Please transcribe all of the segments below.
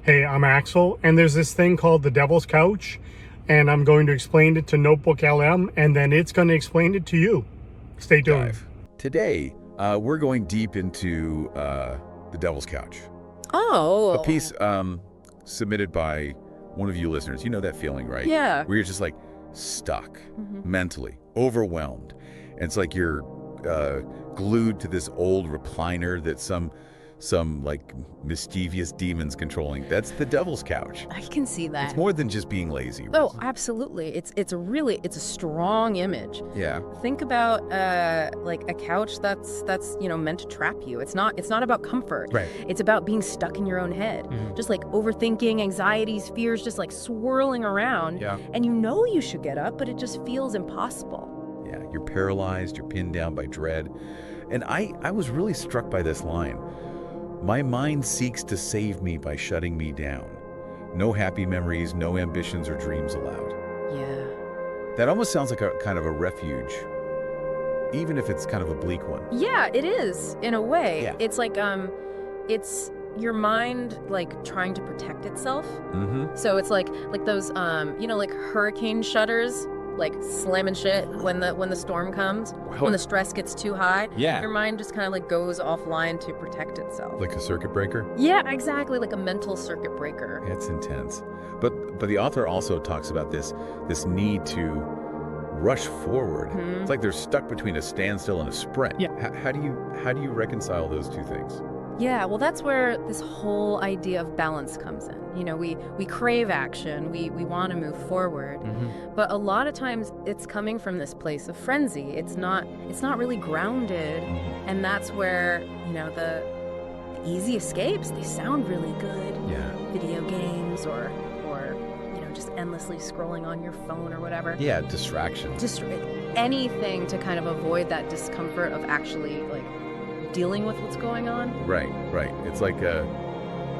Hey, I'm Axel, and there's this thing called the Devil's Couch, and I'm going to explain it to Notebook LM, and then it's going to explain it to you. Stay tuned. Dive. Today, we're going deep into the Devil's Couch. Oh. A piece submitted by one of you listeners. You know that feeling, right? Yeah. Where you're just like stuck mentally, overwhelmed. And it's like you're glued to this old recliner that some like mischievous demons controlling. That's the Devil's Couch. I can see that. It's more than just being lazy. Oh, absolutely. It's a strong image. Yeah. Think about like a couch that's meant to trap you. It's not about comfort. Right. It's about being stuck in your own head. Just like overthinking, anxieties, fears just like swirling around. Yeah. And you know you should get up, but it just feels impossible. Yeah, you're paralyzed, you're pinned down by dread. And I was really struck by this line. My mind seeks to save me by shutting me down. No happy memories, no ambitions or dreams allowed. Yeah. That almost sounds like a kind of a refuge, even if it's kind of a bleak one. Yeah, it is in a way. Yeah. It's like it's your mind like trying to protect itself. Mm-hmm. So it's like those like hurricane shutters, like slamming shit when the storm comes, when the stress gets too high. Yeah. Your mind just kind of like goes offline to protect itself. Like a circuit breaker? Yeah, exactly, like a mental circuit breaker. It's intense. But the author also talks about this need to rush forward. It's like they're stuck between a standstill and a sprint. Yeah. How do you reconcile those two things? Yeah, well, that's where this whole idea of balance comes in. You know, we crave action, we want to move forward, but a lot of times it's coming from this place of frenzy. It's not really grounded, and that's where, the easy escapes, they sound really good. Yeah. Video games or just endlessly scrolling on your phone or whatever. Yeah, distraction. Just anything to kind of avoid that discomfort of actually like dealing with what's going on. Right. It's like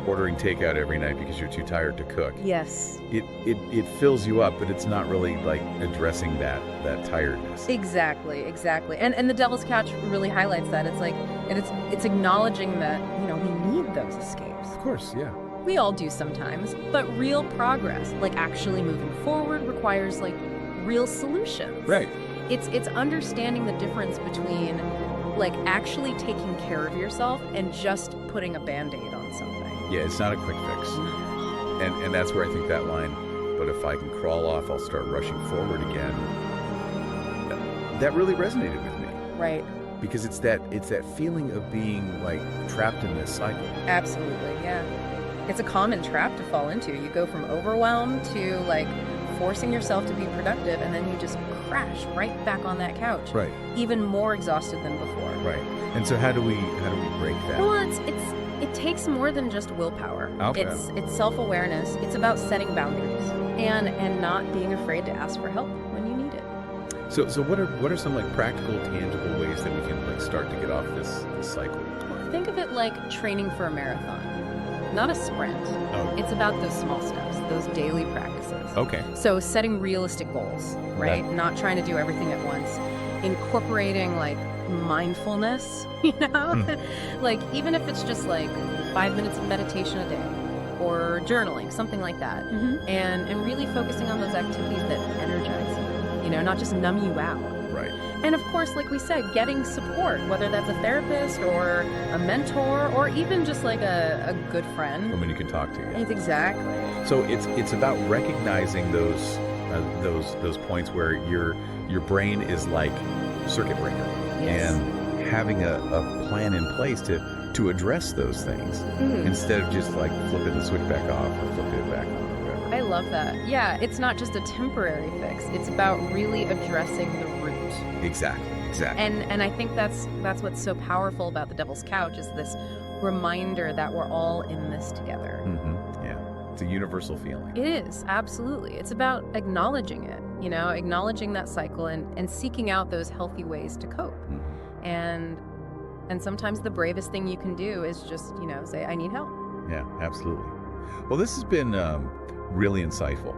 ordering takeout every night because you're too tired to cook. Yes. It fills you up, but it's not really like addressing that tiredness. Exactly. And the Devil's Couch really highlights that. It's like, and it's acknowledging that, we need those escapes. Of course, yeah. We all do sometimes, but real progress, like actually moving forward, requires like real solutions. Right. It's understanding the difference between like actually taking care of yourself and just putting a Band-Aid on something. Yeah, it's not a quick fix. And that's where I think that line, but if I can crawl off, I'll start rushing forward again. That really resonated with me. Right. Because it's that feeling of being like trapped in this cycle. Absolutely, yeah. It's a common trap to fall into. You go from overwhelm to like forcing yourself to be productive, and then you just crash right back on that couch. Right. Even more exhausted than before. Right. And so how do we break that? Well, it takes more than just willpower. Okay. It's self-awareness. It's about setting boundaries and not being afraid to ask for help when you need it. So what are some like practical, tangible ways that we can like start to get off this cycle? Think of it like training for a marathon, not a sprint. Oh. It's about those small steps, those daily practices. Okay. So setting realistic goals, right? Not trying to do everything at once. Incorporating like mindfulness, like even if it's just like 5 minutes of meditation a day or journaling, something like that. And really focusing on those activities that energize you, not just numb you out. Right. And of course, like we said, getting support, whether that's a therapist or a mentor or even just like a good friend. Someone you can talk to. Yeah. Exactly. So it's about recognizing those points where your brain is like circuit breaker, Yes. and having a plan in place to address those things instead of just like flipping the switch back off or flipping it back on or whatever. I love that. Yeah, it's not just a temporary fix. It's about really addressing the root. Exactly. And I think that's what's so powerful about the Devil's Couch is this reminder that we're all in this together. Yeah. It's a universal feeling. It is, absolutely. It's about acknowledging it, acknowledging that cycle and seeking out those healthy ways to cope. And sometimes the bravest thing you can do is just, say, I need help. Yeah, absolutely. Well, this has been really insightful.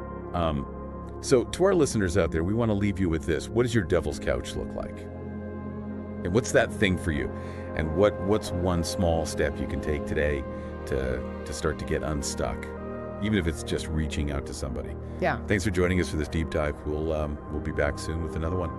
So to our listeners out there, we want to leave you with this. What does your Devil's Couch look like? And what's that thing for you? And what's one small step you can take today to start to get unstuck, even if it's just reaching out to somebody. Yeah. Thanks for joining us for this deep dive. We'll be back soon with another one.